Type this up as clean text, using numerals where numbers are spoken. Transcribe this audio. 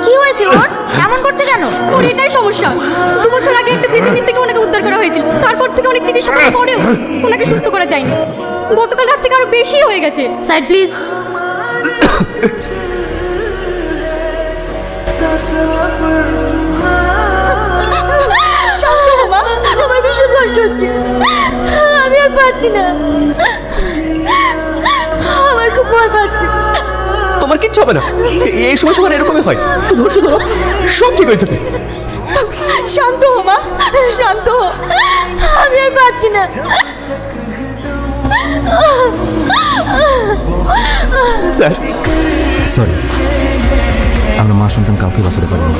কি হয়েছে ওর? এমন করছে কেন? ওর এটাই সমস্যা। 2 বছর আগে একটা থ্রিজিনিস থেকে ওনাকে উদ্ধার করা হয়েছিল, তারপর থেকে অনেক চিকিৎসা করার পরেও ওনাকে সুস্থ করা যায়নি। গতকাল রাত থেকে আরো বেশি হয়ে গেছে। Side please. আমার ভীষণ কষ্ট হচ্ছে, আমি আর পারছি না, আমার খুব ভয় পাচ্ছে। তোমার কিচ্ছু হবে না, এই সময় সময় এরকমই হয়। একটু ধৈর্য ধরো, সব ঠিক হয়ে যাবে। শান্ত হো মা, শান্ত হো, আমি আর পারছি না। স্যার সরি, আমরা মা সন্তান কাউকে বাঁচাতে পারিনি।